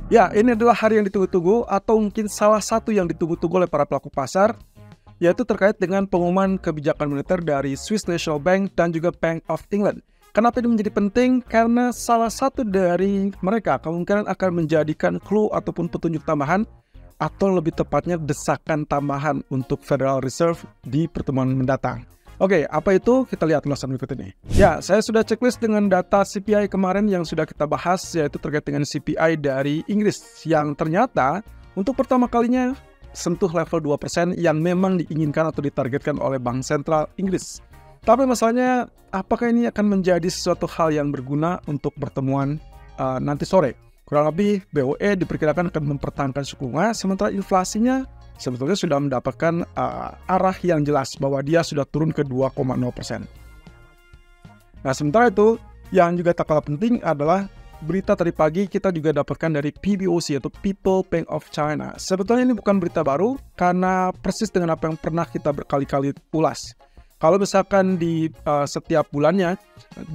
Ya, ini adalah hari yang ditunggu-tunggu atau mungkin salah satu yang ditunggu-tunggu oleh para pelaku pasar, yaitu terkait dengan pengumuman kebijakan moneter dari Swiss National Bank dan juga Bank of England. Kenapa ini menjadi penting? Karena salah satu dari mereka kemungkinan akan menjadikan clue ataupun petunjuk tambahan atau lebih tepatnya desakan tambahan untuk Federal Reserve di pertemuan mendatang. Oke, apa itu? Kita lihat ulasan berikut ini. Ya, saya sudah checklist dengan data CPI kemarin yang sudah kita bahas, yaitu terkait dengan CPI dari Inggris, yang ternyata untuk pertama kalinya sentuh level 2% yang memang diinginkan atau ditargetkan oleh Bank Sentral Inggris. Tapi masalahnya, apakah ini akan menjadi sesuatu hal yang berguna untuk pertemuan nanti sore? Kurang lebih, BOE diperkirakan akan mempertahankan suku bunga, sementara inflasinya sebetulnya sudah mendapatkan arah yang jelas bahwa dia sudah turun ke 2,0%. Nah, sementara itu, yang juga tak kalah penting adalah berita tadi pagi kita juga dapatkan dari PBOC atau People Bank of China. Sebetulnya ini bukan berita baru karena persis dengan apa yang pernah kita berkali-kali ulas. Kalau misalkan di setiap bulannya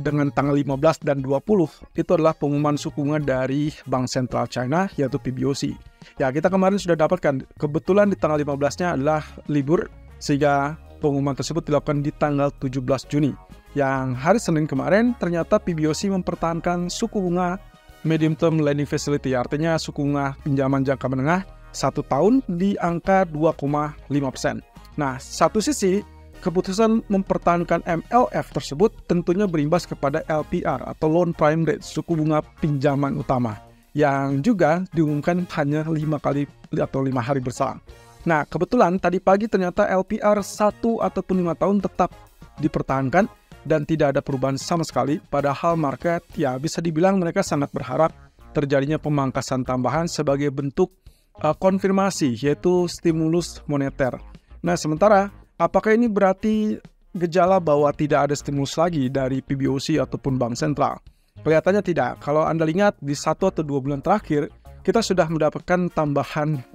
dengan tanggal 15 dan 20 itu adalah pengumuman suku bunga dari Bank Sentral China yaitu PBOC. Ya, kita kemarin sudah dapatkan, kebetulan di tanggal 15-nya adalah libur sehingga pengumuman tersebut dilakukan di tanggal 17 Juni. Yang hari Senin kemarin ternyata PBOC mempertahankan suku bunga medium term lending facility, artinya suku bunga pinjaman jangka menengah 1 tahun di angka 2,5%. Nah, satu sisi keputusan mempertahankan MLF tersebut tentunya berimbas kepada LPR atau Loan Prime Rate, suku bunga pinjaman utama, yang juga diumumkan hanya 5 kali atau 5 hari berselang. Nah, kebetulan tadi pagi ternyata LPR 1 ataupun 5 tahun tetap dipertahankan dan tidak ada perubahan sama sekali, padahal market ya bisa dibilang mereka sangat berharap terjadinya pemangkasan tambahan sebagai bentuk konfirmasi, yaitu stimulus moneter. Nah, sementara apakah ini berarti gejala bahwa tidak ada stimulus lagi dari PBOC ataupun Bank Sentral? Kelihatannya tidak. Kalau Anda lihat di 1 atau 2 bulan terakhir, kita sudah mendapatkan tambahan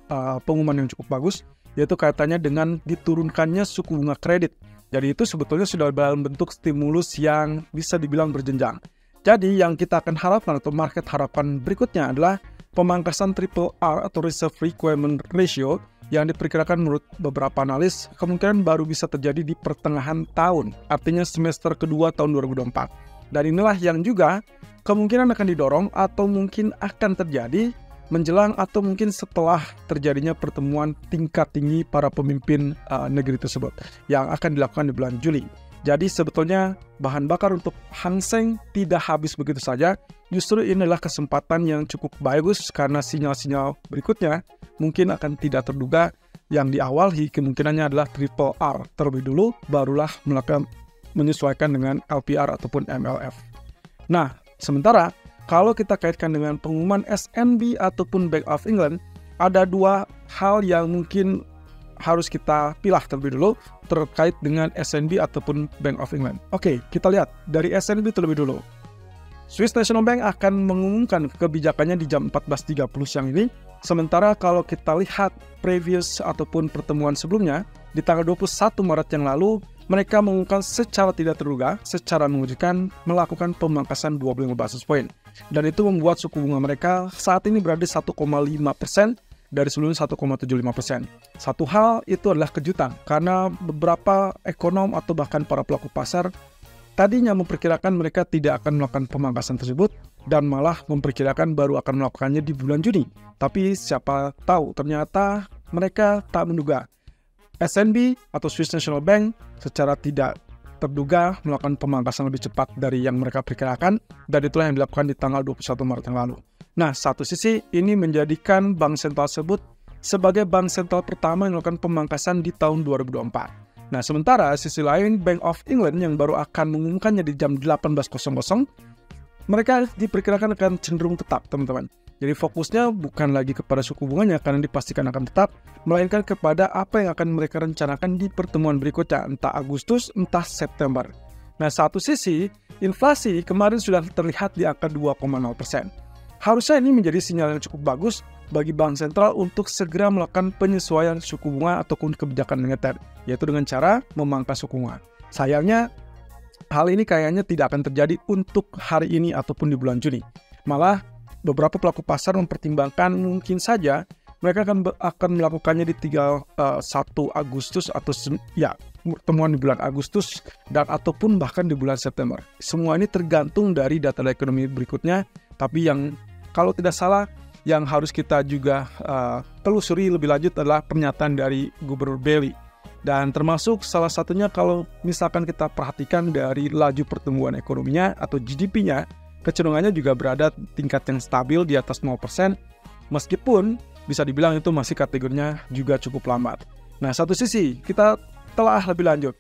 pengumuman yang cukup bagus, yaitu kaitannya dengan diturunkannya suku bunga kredit. Jadi itu sebetulnya sudah dalam bentuk stimulus yang bisa dibilang berjenjang. Jadi yang kita akan harapkan atau market harapkan berikutnya adalah pemangkasan RRR atau Reserve Requirement Ratio yang diperkirakan menurut beberapa analis kemungkinan baru bisa terjadi di pertengahan tahun, artinya semester kedua tahun 2024. Dan inilah yang juga kemungkinan akan didorong atau mungkin akan terjadi menjelang atau mungkin setelah terjadinya pertemuan tingkat tinggi para pemimpin negeri tersebut yang akan dilakukan di bulan Juli. Jadi sebetulnya bahan bakar untuk Hang Seng tidak habis begitu saja. Justru ini adalah kesempatan yang cukup bagus karena sinyal-sinyal berikutnya mungkin akan tidak terduga, yang di awal kemungkinannya adalah triple R terlebih dulu, barulah menyesuaikan dengan LPR ataupun MLF. Nah, sementara kalau kita kaitkan dengan pengumuman SNB ataupun Bank of England, ada 2 hal yang mungkin harus kita pilah terlebih dulu terkait dengan SNB ataupun Bank of England. Oke, kita lihat dari SNB terlebih dulu. Swiss National Bank akan mengumumkan kebijakannya di jam 14.30 siang ini. Sementara kalau kita lihat previous ataupun pertemuan sebelumnya, di tanggal 21 Maret yang lalu, mereka mengumumkan secara tidak terduga, secara mengejutkan, melakukan pemangkasan 25 basis point. Dan itu membuat suku bunga mereka saat ini berada di 1,5% dari sebelumnya 1,75%. Satu hal itu adalah kejutan, karena beberapa ekonom atau bahkan para pelaku pasar tadinya memperkirakan mereka tidak akan melakukan pemangkasan tersebut dan malah memperkirakan baru akan melakukannya di bulan Juni. Tapi siapa tahu ternyata mereka tak menduga SNB atau Swiss National Bank secara tidak terduga melakukan pemangkasan lebih cepat dari yang mereka perkirakan, dan itulah yang dilakukan di tanggal 21 Maret yang lalu. Nah, satu sisi ini menjadikan bank sentral tersebut sebagai bank sentral pertama yang melakukan pemangkasan di tahun 2024. Nah, sementara sisi lain Bank of England yang baru akan mengumumkannya di jam 18.00, mereka diperkirakan akan cenderung tetap, teman-teman. Jadi fokusnya bukan lagi kepada suku bunganya karena dipastikan akan tetap, melainkan kepada apa yang akan mereka rencanakan di pertemuan berikutnya, entah Agustus, entah September. Nah, satu sisi, inflasi kemarin sudah terlihat di angka 2,0%. Harusnya ini menjadi sinyal yang cukup bagus bagi bank sentral untuk segera melakukan penyesuaian suku bunga ataupun kebijakan moneter, yaitu dengan cara memangkas suku bunga. Sayangnya, hal ini kayaknya tidak akan terjadi untuk hari ini ataupun di bulan Juni. Malah, beberapa pelaku pasar mempertimbangkan mungkin saja mereka akan melakukannya di 1 Agustus atau pertemuan di bulan Agustus dan ataupun bahkan di bulan September. Semua ini tergantung dari data ekonomi berikutnya, tapi yang kalau tidak salah yang harus kita juga telusuri lebih lanjut adalah pernyataan dari Gubernur Bailey. Dan termasuk salah satunya kalau misalkan kita perhatikan dari laju pertumbuhan ekonominya atau GDP-nya, kecenderungannya juga berada tingkat yang stabil di atas 0%, meskipun bisa dibilang itu masih kategorinya juga cukup lambat. Nah, satu sisi kita telah lebih lanjut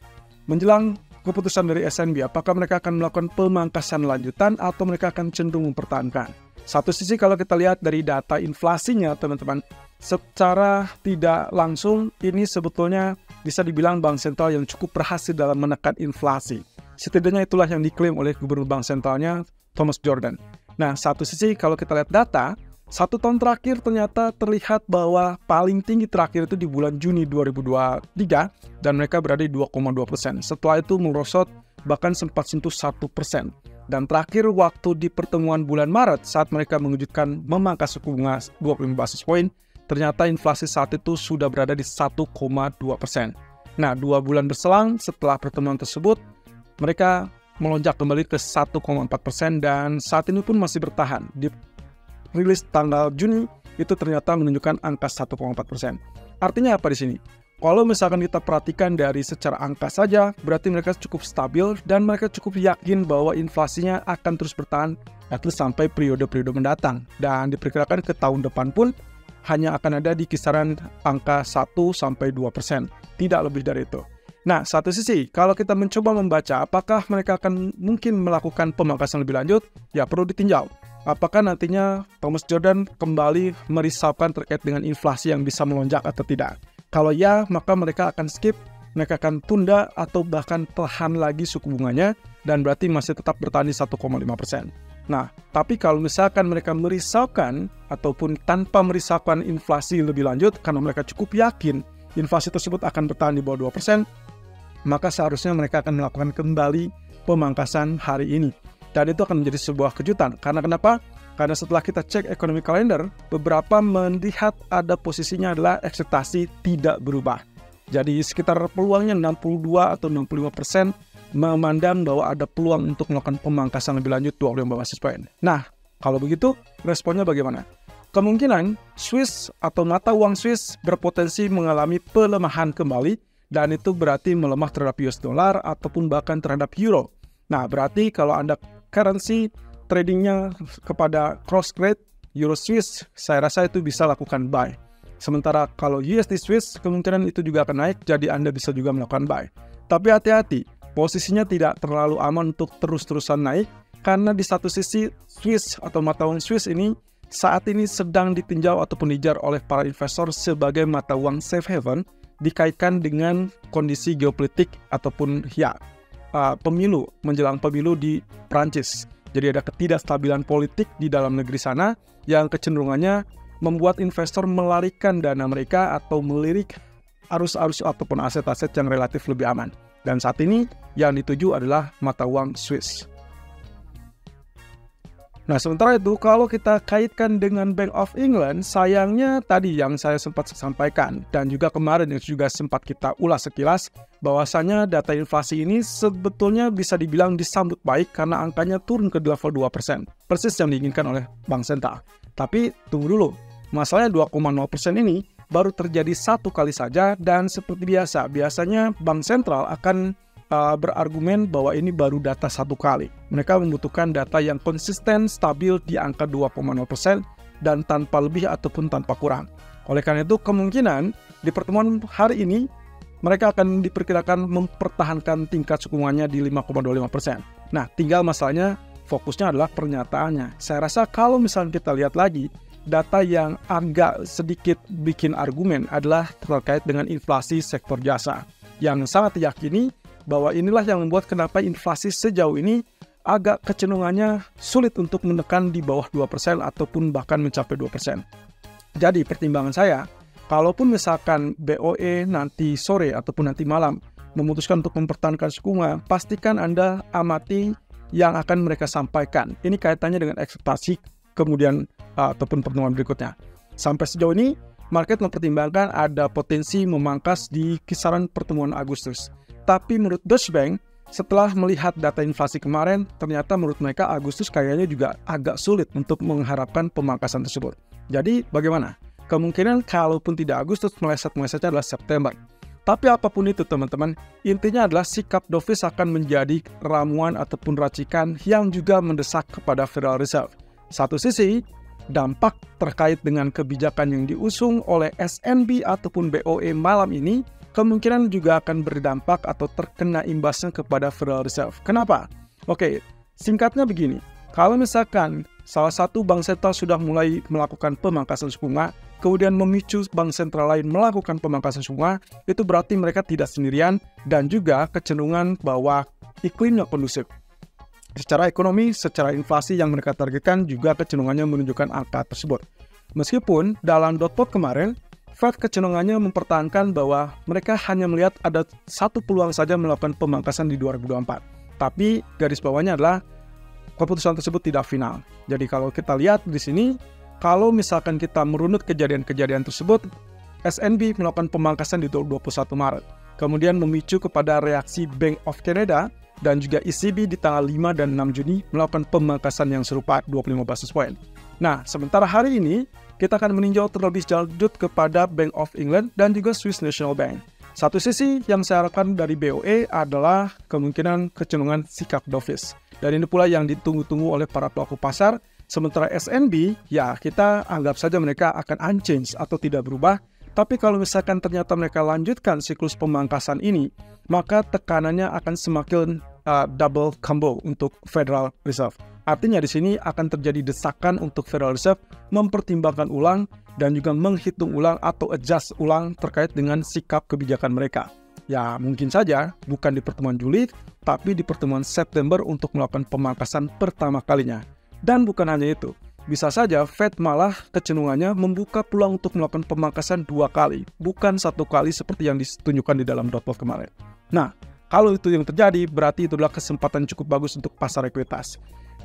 menjelang keputusan dari SNB, apakah mereka akan melakukan pemangkasan lanjutan atau mereka akan cenderung mempertahankan. Satu sisi kalau kita lihat dari data inflasinya, teman-teman, secara tidak langsung ini sebetulnya bisa dibilang Bank Sentral yang cukup berhasil dalam menekan inflasi. Setidaknya itulah yang diklaim oleh Gubernur Bank Sentralnya, Thomas Jordan. Nah, satu sisi kalau kita lihat data, 1 tahun terakhir ternyata terlihat bahwa paling tinggi terakhir itu di bulan Juni 2023 dan mereka berada di 2,2%. Setelah itu merosot bahkan sempat sentuh 1%. Dan terakhir waktu di pertemuan bulan Maret saat mereka mengejutkan memangkas suku bunga 25 basis poin, ternyata inflasi saat itu sudah berada di 1,2%. Nah, 2 bulan berselang setelah pertemuan tersebut, mereka melonjak kembali ke 1,4% dan saat ini pun masih bertahan. Di rilis tanggal Juni itu ternyata menunjukkan angka 1,4%. Artinya apa di sini? Kalau misalkan kita perhatikan dari secara angka saja, berarti mereka cukup stabil dan mereka cukup yakin bahwa inflasinya akan terus bertahan at least sampai periode-periode mendatang. Dan diperkirakan ke tahun depan pun hanya akan ada di kisaran angka 1-2%, tidak lebih dari itu. Nah, satu sisi, kalau kita mencoba membaca apakah mereka akan mungkin melakukan pemangkasan lebih lanjut, ya perlu ditinjau. Apakah nantinya Thomas Jordan kembali merisaukan terkait dengan inflasi yang bisa melonjak atau tidak? Kalau ya, maka mereka akan skip, mereka akan tunda atau bahkan tahan lagi suku bunganya dan berarti masih tetap bertahan di 1,5%. Nah, tapi kalau misalkan mereka merisaukan ataupun tanpa merisaukan inflasi lebih lanjut karena mereka cukup yakin inflasi tersebut akan bertahan di bawah 2%, maka seharusnya mereka akan melakukan kembali pemangkasan hari ini. Dan itu akan menjadi sebuah kejutan. Karena kenapa? Karena setelah kita cek ekonomi kalender, beberapa melihat ada posisinya adalah ekspektasi tidak berubah. Jadi sekitar peluangnya 62 atau 65% memandang bahwa ada peluang untuk melakukan pemangkasan lebih lanjut 25 basis point. Nah, kalau begitu, responnya bagaimana? Kemungkinan Swiss atau mata uang Swiss berpotensi mengalami pelemahan kembali dan itu berarti melemah terhadap US dollar ataupun bahkan terhadap euro. Nah, berarti kalau Anda currency tradingnya kepada cross trade Euro Swiss, saya rasa itu bisa lakukan buy. Sementara kalau USD Swiss, kemungkinan itu juga akan naik, jadi Anda bisa juga melakukan buy. Tapi hati-hati, posisinya tidak terlalu aman untuk terus-terusan naik, karena di satu sisi Swiss atau mata uang Swiss ini saat ini sedang ditinjau ataupun dijar oleh para investor sebagai mata uang safe haven, dikaitkan dengan kondisi geopolitik ataupun pemilu, menjelang pemilu di Prancis. Jadi ada ketidakstabilan politik di dalam negeri sana yang kecenderungannya membuat investor melarikan dana mereka atau melirik arus-arus ataupun aset-aset yang relatif lebih aman. Dan saat ini yang dituju adalah mata uang Swiss. Nah, sementara itu kalau kita kaitkan dengan Bank of England, sayangnya tadi yang saya sempat sampaikan dan juga kemarin yang juga sempat kita ulas sekilas, bahwasanya data inflasi ini sebetulnya bisa dibilang disambut baik karena angkanya turun ke level 2%, persis yang diinginkan oleh Bank Sentral. Tapi tunggu dulu, masalahnya 2,0% ini baru terjadi satu kali saja dan seperti biasanya Bank Sentral akan berargumen bahwa ini baru data satu kali. Mereka membutuhkan data yang konsisten, stabil di angka 2,0% dan tanpa lebih ataupun tanpa kurang. Oleh karena itu, kemungkinan di pertemuan hari ini mereka akan diperkirakan mempertahankan tingkat suku bunganya di 5,25%. Nah, tinggal masalahnya fokusnya adalah pernyataannya. Saya rasa kalau misalnya kita lihat lagi, data yang agak sedikit bikin argumen adalah terkait dengan inflasi sektor jasa, yang sangat diyakini bahwa inilah yang membuat kenapa inflasi sejauh ini agak kecenderungannya sulit untuk menekan di bawah 2% ataupun bahkan mencapai 2%. Jadi pertimbangan saya, kalaupun misalkan BOE nanti sore ataupun nanti malam memutuskan untuk mempertahankan suku bunga, pastikan Anda amati yang akan mereka sampaikan. Ini kaitannya dengan ekspektasi kemudian ataupun pertemuan berikutnya. Sampai sejauh ini, market mempertimbangkan ada potensi memangkas di kisaran pertemuan Agustus. Tapi menurut Deutsche Bank, setelah melihat data inflasi kemarin, ternyata menurut mereka Agustus kayaknya juga agak sulit untuk mengharapkan pemangkasan tersebut. Jadi bagaimana? Kemungkinan kalaupun tidak Agustus, meleset-melesetnya adalah September. Tapi apapun itu teman-teman, intinya adalah sikap dovish akan menjadi ramuan ataupun racikan yang juga mendesak kepada Federal Reserve. Satu sisi, dampak terkait dengan kebijakan yang diusung oleh SNB ataupun BOE malam ini kemungkinan juga akan berdampak atau terkena imbasnya kepada Federal Reserve. Kenapa? Oke, singkatnya begini. Kalau misalkan salah satu bank sentral sudah mulai melakukan pemangkasan suku bunga, kemudian memicu bank sentral lain melakukan pemangkasan suku bunga, itu berarti mereka tidak sendirian dan juga kecenderungan bahwa iklimnya kondusif. Secara ekonomi, secara inflasi yang mereka targetkan juga kecenderungannya menunjukkan angka tersebut. Meskipun dalam dot plot kemarin, Fed kecenderungannya mempertahankan bahwa mereka hanya melihat ada satu peluang saja melakukan pemangkasan di 2024. Tapi garis bawahnya adalah keputusan tersebut tidak final. Jadi kalau kita lihat di sini, kalau misalkan kita merunut kejadian-kejadian tersebut, SNB melakukan pemangkasan di 21 Maret. Kemudian memicu kepada reaksi Bank of Canada dan juga ECB di tanggal 5 dan 6 Juni melakukan pemangkasan yang serupa 25 basis point. Nah, sementara hari ini, kita akan meninjau terlebih lanjut kepada Bank of England dan juga Swiss National Bank. Satu sisi yang saya harapkan dari BOE adalah kemungkinan kecenderungan sikap dovish. Dan ini pula yang ditunggu-tunggu oleh para pelaku pasar. Sementara SNB, ya kita anggap saja mereka akan unchanged atau tidak berubah. Tapi kalau misalkan ternyata mereka lanjutkan siklus pemangkasan ini, maka tekanannya akan semakin double combo untuk Federal Reserve. Artinya di sini akan terjadi desakan untuk Federal Reserve mempertimbangkan ulang dan juga menghitung ulang atau adjust ulang terkait dengan sikap kebijakan mereka. Ya mungkin saja bukan di pertemuan Juli, tapi di pertemuan September untuk melakukan pemangkasan pertama kalinya. Dan bukan hanya itu, bisa saja Fed malah kecenderungannya membuka peluang untuk melakukan pemangkasan 2 kali, bukan 1 kali seperti yang ditunjukkan di dalam dot plot kemarin. Nah, kalau itu yang terjadi, berarti itu adalah kesempatan cukup bagus untuk pasar ekuitas.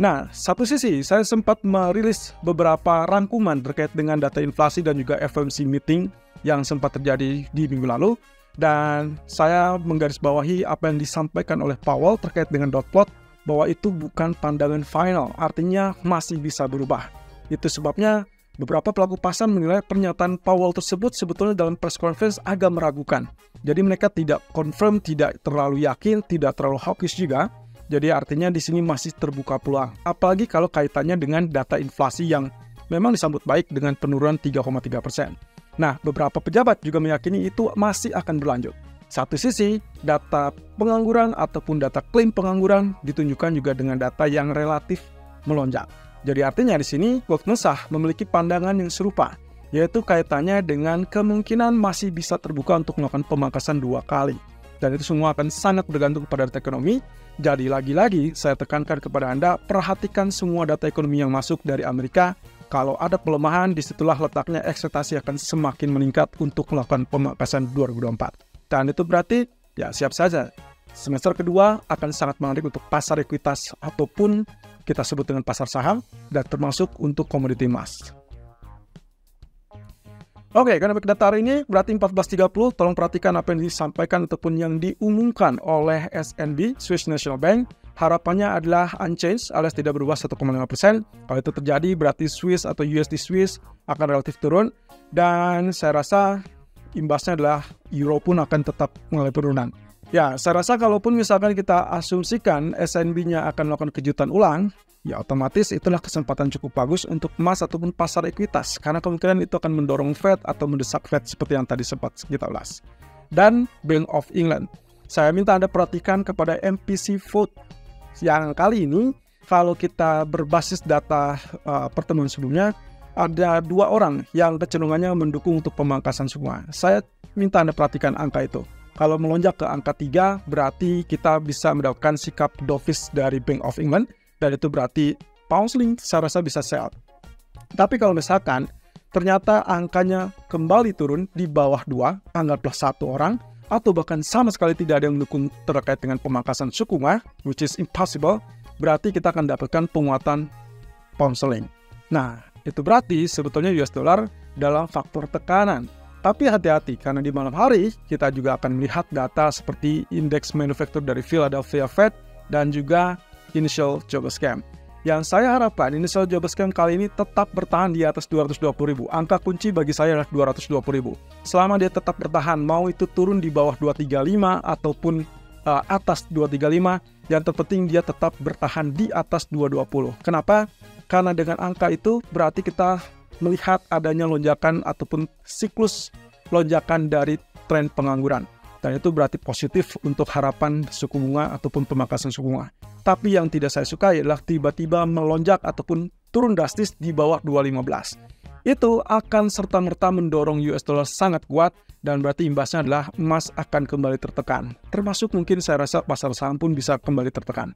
Nah, satu sisi saya sempat merilis beberapa rangkuman terkait dengan data inflasi dan juga FOMC meeting yang sempat terjadi di minggu lalu. Dan saya menggarisbawahi apa yang disampaikan oleh Powell terkait dengan dot plot bahwa itu bukan pandangan final, artinya masih bisa berubah. Itu sebabnya beberapa pelaku pasar menilai pernyataan Powell tersebut sebetulnya dalam press conference agak meragukan. Jadi mereka tidak confirm, tidak terlalu yakin, tidak terlalu hawkish juga. Jadi artinya di sini masih terbuka peluang. Apalagi kalau kaitannya dengan data inflasi yang memang disambut baik dengan penurunan 3,3%. Nah, beberapa pejabat juga meyakini itu masih akan berlanjut. Satu sisi, data pengangguran ataupun data klaim pengangguran ditunjukkan juga dengan data yang relatif melonjak. Jadi artinya di sini Goldman Sachs memiliki pandangan yang serupa, yaitu kaitannya dengan kemungkinan masih bisa terbuka untuk melakukan pemangkasan 2 kali. Dan itu semua akan sangat bergantung pada data ekonomi. Jadi lagi-lagi saya tekankan kepada Anda, perhatikan semua data ekonomi yang masuk dari Amerika. Kalau ada pelemahan, disitulah letaknya ekspektasi akan semakin meningkat untuk melakukan pemangkasan 2024. Dan itu berarti, ya siap saja, semester kedua akan sangat menarik untuk pasar ekuitas ataupun kita sebut dengan pasar saham, dan termasuk untuk komoditi emas. Oke, karena data hari ini berarti 14.30, tolong perhatikan apa yang disampaikan ataupun yang diumumkan oleh SNB, Swiss National Bank. Harapannya adalah unchanged alias tidak berubah 1,5%. Kalau itu terjadi berarti Swiss atau USD Swiss akan relatif turun. Dan saya rasa imbasnya adalah Euro pun akan tetap mengalami penurunan. Ya, saya rasa kalaupun misalkan kita asumsikan SNB-nya akan melakukan kejutan ulang, ya otomatis itulah kesempatan cukup bagus untuk emas ataupun pasar ekuitas. Karena kemungkinan itu akan mendorong Fed atau mendesak Fed seperti yang tadi sempat kita ulas. Dan Bank of England. Saya minta Anda perhatikan kepada MPC vote. Yang kali ini, kalau kita berbasis data pertemuan sebelumnya, ada 2 orang yang kecenderungannya mendukung untuk pemangkasan semua. Saya minta Anda perhatikan angka itu. Kalau melonjak ke angka 3, berarti kita bisa mendapatkan sikap dovish dari Bank of England. Dan itu berarti pound sterling saya rasa bisa sell. Tapi kalau misalkan ternyata angkanya kembali turun di bawah 2, anggaplah 1 orang, atau bahkan sama sekali tidak ada yang mendukung terkait dengan pemangkasan suku bunga, which is impossible, berarti kita akan dapatkan penguatan pound sterling. Nah, itu berarti sebetulnya US dollar dalam faktor tekanan. Tapi hati-hati, karena di malam hari kita juga akan melihat data seperti indeks manufaktur dari Philadelphia Fed dan juga initial jobs claim. Yang saya harapkan initial jobs claim kali ini tetap bertahan di atas 220.000. Angka kunci bagi saya adalah 220.000. Selama dia tetap bertahan, mau itu turun di bawah 235 ataupun atas 235, yang terpenting dia tetap bertahan di atas 220. Kenapa? Karena dengan angka itu berarti kita melihat adanya lonjakan ataupun siklus lonjakan dari tren pengangguran. Dan itu berarti positif untuk harapan suku bunga ataupun pemangkasan suku bunga. Tapi yang tidak saya sukai adalah tiba-tiba melonjak ataupun turun drastis di bawah 215. Itu akan serta-merta mendorong US dollar sangat kuat dan berarti imbasnya adalah emas akan kembali tertekan. Termasuk mungkin saya rasa pasar saham pun bisa kembali tertekan.